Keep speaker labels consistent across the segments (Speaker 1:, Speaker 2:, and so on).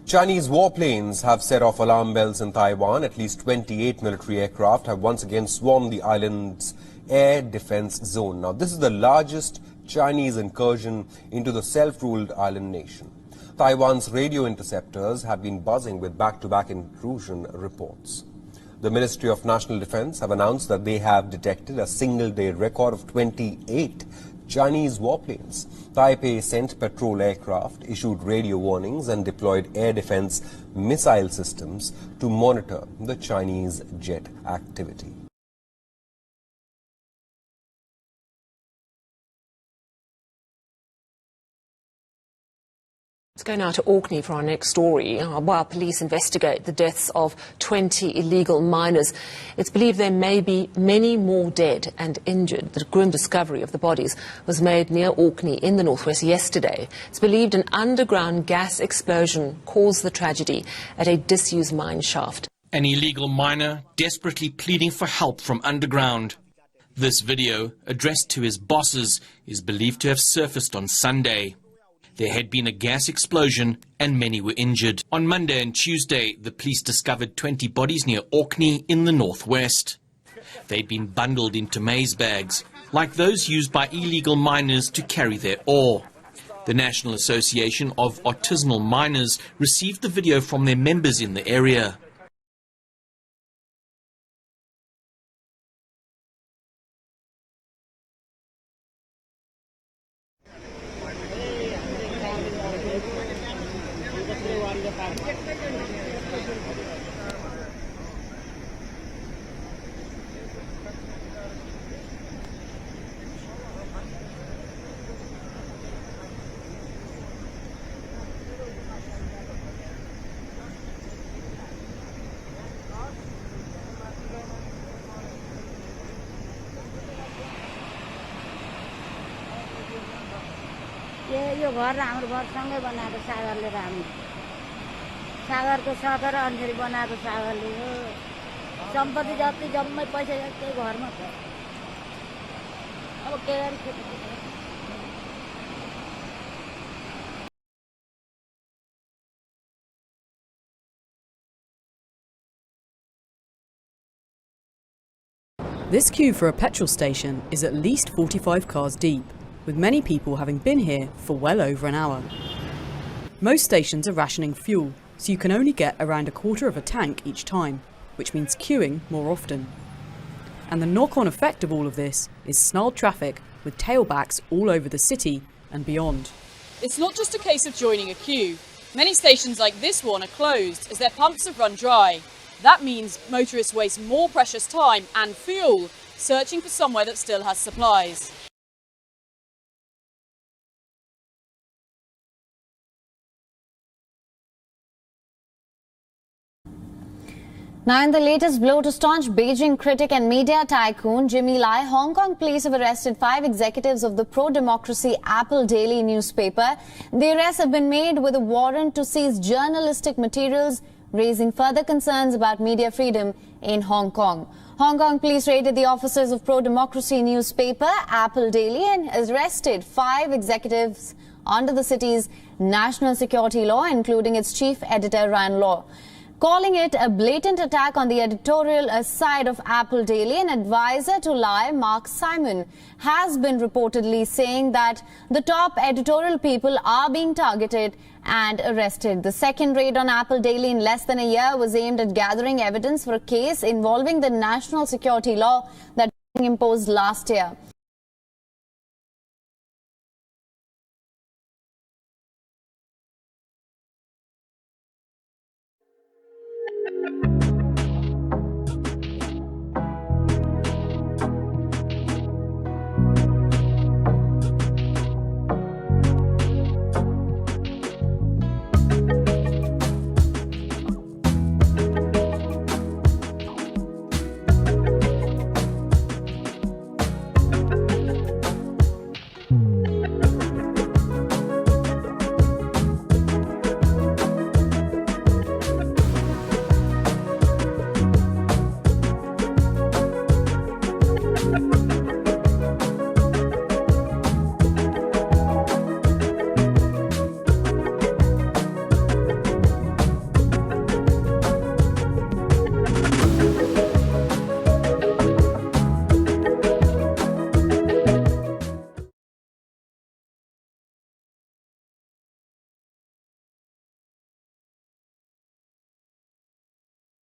Speaker 1: Chinese warplanes have set off alarm bells in Taiwan. At least 28 military aircraft have once again swarmed the island's air defense zone. Now, this is the largest Chinese incursion into the self-ruled island nation. Taiwan's radio interceptors have been buzzing with back-to-back intrusion reports. The Ministry of National Defense have announced that they have detected a single-day record of 28 Chinese warplanes. Taipei sent patrol aircraft, issued radio warnings and deployed air defense missile systems to monitor the Chinese jet activity.
Speaker 2: Let's go now to Orkney for our next story. While police investigate the deaths of 20 illegal miners, it's believed there may be many more dead and injured. The grim discovery of the bodies was made near Orkney in the northwest yesterday. It's believed an underground gas explosion caused the tragedy at a disused mine shaft.
Speaker 3: An illegal miner desperately pleading for help from underground. This video, addressed to his bosses, is believed to have surfaced on Sunday. There had been a gas explosion and many were injured. On Monday and Tuesday, the police discovered 20 bodies near Orkney in the northwest. They'd been bundled into maize bags, like those used by illegal miners to carry their ore. The National Association of Artisanal Miners received the video from their members in the area.
Speaker 4: यो घर हाम्रो घरसँगै बनाएको सागरले राम्रो सागरको सदर अन्जरी बनाएको सागरले हो सम्पत्ति जति जम्मै पैसा जति घरमा छ अब के गरी
Speaker 5: This queue for a petrol station is at least 45 cars deep, with many people having been here for well over an hour. Most stations are rationing fuel, so you can only get around a quarter of a tank each time, which means queuing more often. And the knock-on effect of all of this is snarled traffic with tailbacks all over the city and beyond.
Speaker 6: It's not just a case of joining a queue. Many stations like this one are closed as their pumps have run dry. That means motorists waste more precious time and fuel searching for somewhere that still has supplies.
Speaker 7: Now, in the latest blow to staunch Beijing critic and media tycoon Jimmy Lai, Hong Kong police have arrested 5 executives of the pro-democracy Apple Daily newspaper. The arrests have been made with a warrant to seize journalistic materials, raising further concerns about media freedom in Hong Kong. Hong Kong police raided the offices of pro-democracy newspaper Apple Daily and arrested 5 executives under the city's national security law, including its chief editor Ryan Law. Calling it a blatant attack on the editorial side of Apple Daily, an advisor to Lai, Mark Simon, has been reportedly saying that the top editorial people are being targeted and arrested. The second raid on Apple Daily in less than a year was aimed at gathering evidence for a case involving the national security law that was imposed last year.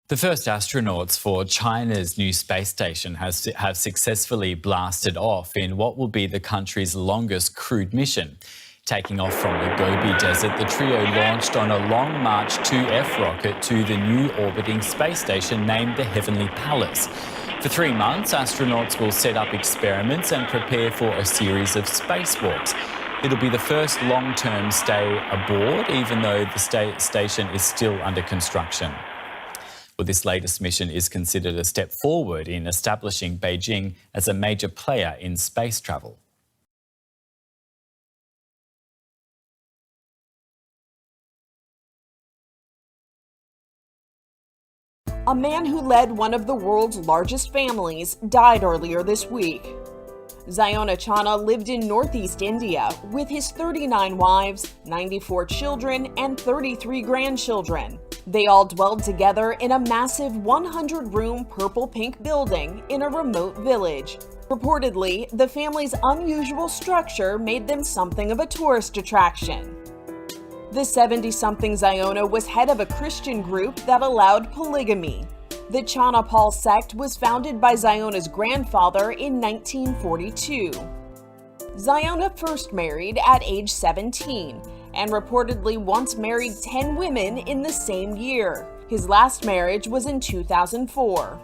Speaker 8: The first astronauts for China's new space station have successfully blasted off in what will be the country's longest crewed mission. Taking off from the Gobi Desert, the trio launched on a Long March 2F rocket to the new orbiting space station named the Heavenly Palace. For 3 months, astronauts will set up experiments and prepare for a series of spacewalks. It'll be the first long-term stay aboard, even though the station is still under construction. Well, this latest mission is considered a step forward in establishing Beijing as a major player in space travel.
Speaker 9: A man who led one of the world's largest families died earlier this week. Zayona Chana lived in northeast India with his 39 wives, 94 children, and 33 grandchildren. They all dwelled together in a massive 100-room purple-pink building in a remote village. Reportedly, the family's unusual structure made them something of a tourist attraction. The 70-something Zayona was head of a Christian group that allowed polygamy. The Chanapal sect was founded by Zayona's grandfather in 1942. Zayona first married at age 17 and reportedly once married 10 women in the same year. His last marriage was in 2004.